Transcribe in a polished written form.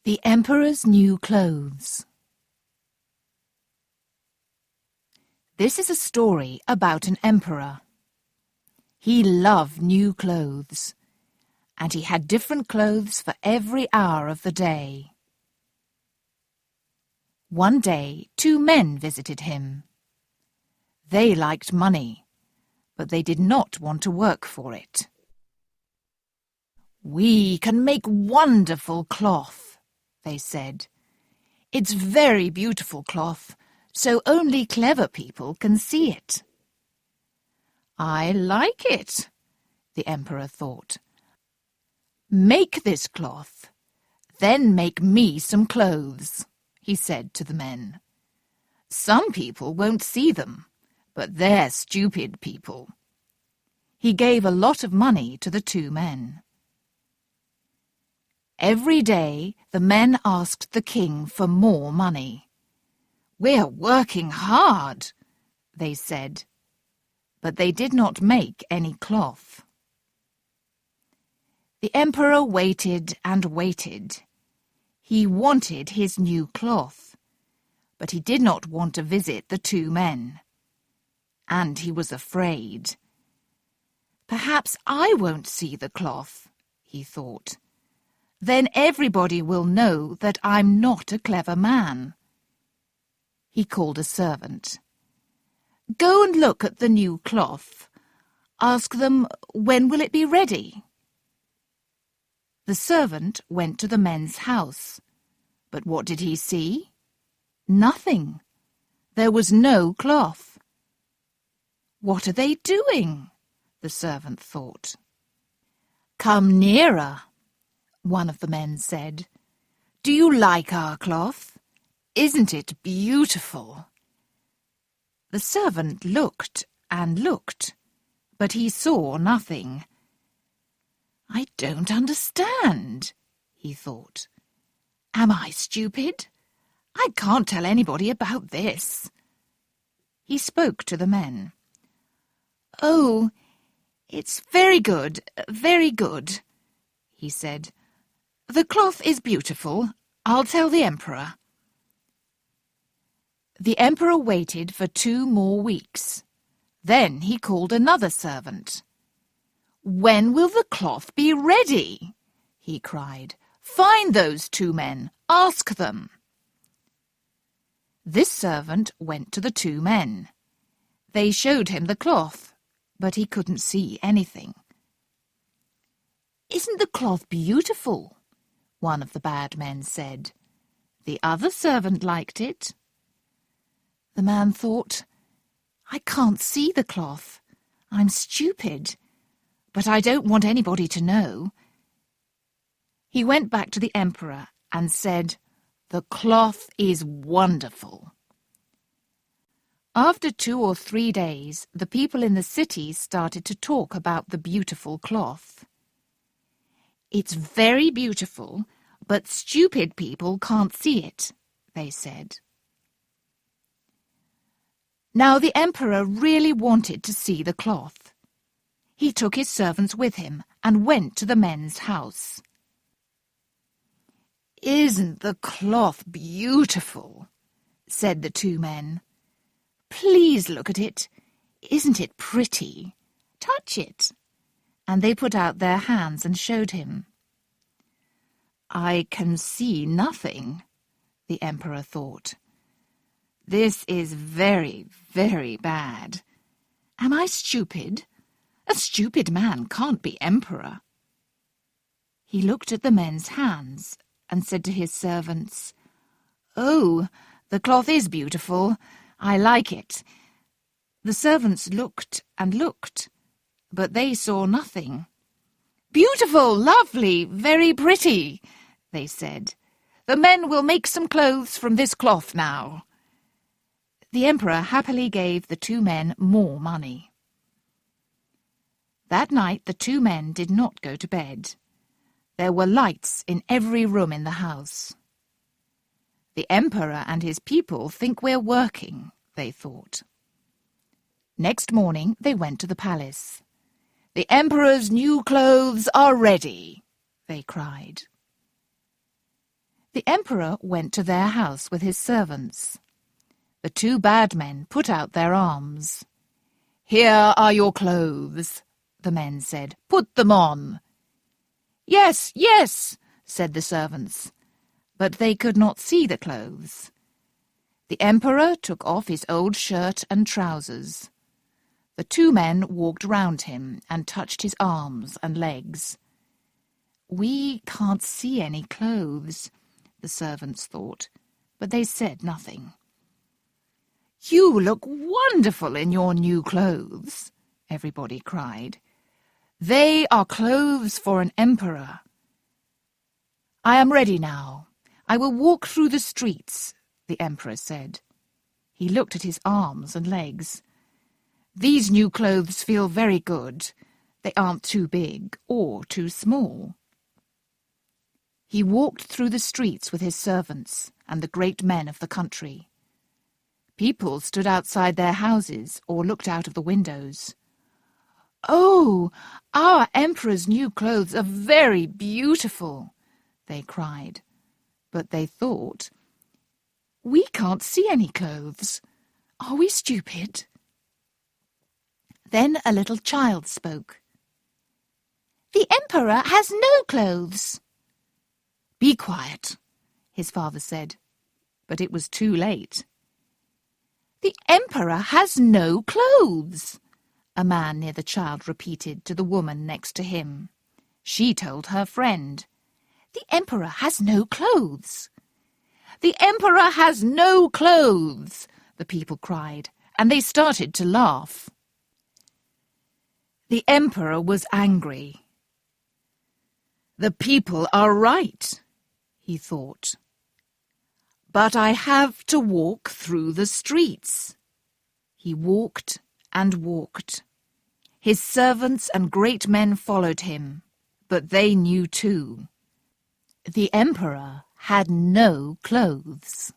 The Emperor's New Clothes. This is a story about an emperor. He loved new clothes, and he had different clothes for every hour of the day. One day, two men visited him. They liked money, but they did not want to work for it. "We can make wonderful cloth," they said. "It's very beautiful cloth, so only clever people can see it." "I like it," the emperor thought. "Make this cloth, then make me some clothes," he said to the men. "Some people won't see them, but they're stupid people." He gave a lot of money to the two men. Every day the men asked the king for more money. "We're working hard," they said, but they did not make any cloth. The emperor waited and waited. He wanted his new cloth, but he did not want to visit the two men. And he was afraid. "Perhaps I won't see the cloth," he thought. "Then everybody will know that I'm not a clever man." He called a servant. "Go and look at the new cloth. Ask them, when will it be ready?" The servant went to the men's house, but what did he see? Nothing. There was no cloth. "What are they doing?" the servant thought. "Come nearer," one of the men said. "Do you like our cloth? Isn't it beautiful?" The servant looked and looked, but he saw nothing. "I don't understand," he thought. "Am I stupid? I can't tell anybody about this." He spoke to the men. "Oh, it's very good, he said. "The cloth is beautiful. I'll tell the emperor." The emperor waited for 2 more weeks. Then he called another servant. "When will the cloth be ready?" he cried. "Find those 2 men. Ask them." This servant went to the 2 men. They showed him the cloth, but he couldn't see anything. "Isn't the cloth beautiful?" one of the bad men said. The other servant liked it. The man thought, "I can't see the cloth. I'm stupid, but I don't want anybody to know." He went back to the emperor and said, "The cloth is wonderful." After 2 or 3 days, the people in the city started to talk about the beautiful cloth. "It's very beautiful, but stupid people can't see it," they said. Now the emperor really wanted to see the cloth. He took his servants with him and went to the men's house. "Isn't the cloth beautiful?" said the 2 men. "Please look at it. Isn't it pretty? Touch it." And they put out their hands and showed him. "I can see nothing," the emperor thought. "This is very, very bad. Am I stupid? A stupid man can't be emperor." He looked at the men's hands and said to his servants, "Oh, the cloth is beautiful. I like it." The servants looked and looked, but they saw nothing. "Beautiful, lovely, very pretty," they said. "The men will make some clothes from this cloth now." The emperor happily gave the 2 men more money. That night the 2 men did not go to bed. There were lights in every room in the house. "The emperor and his people think we're working," they thought. Next morning they went to the palace. "The emperor's new clothes are ready," they cried. The emperor went to their house with his servants. The two bad men put out their arms. "Here are your clothes," the men said. "Put them on." "Yes, yes," said the servants, but they could not see the clothes. The emperor took off his old shirt and trousers. The two men walked round him and touched his arms and legs. "We can't see any clothes," the servants thought, but they said nothing. "You look wonderful in your new clothes," everybody cried. "They are clothes for an emperor." "I am ready now. I will walk through the streets," the emperor said. He looked at his arms and legs. "These new clothes feel very good. They aren't too big or too small." He walked through the streets with his servants and the great men of the country. People stood outside their houses or looked out of the windows. "Oh, our emperor's new clothes are very beautiful," they cried. But they thought, "We can't see any clothes. Are we stupid?" Then a little child spoke. "The emperor has no clothes." "Be quiet," his father said, but it was too late. "The emperor has no clothes," a man near the child repeated to the woman next to him. She told her friend, "The emperor has no clothes." "The emperor has no clothes," the people cried, and they started to laugh. The emperor was angry. "The people are right," he thought. "But I have to walk through the streets." He walked and walked. His servants and great men followed him, but they knew too. The emperor had no clothes.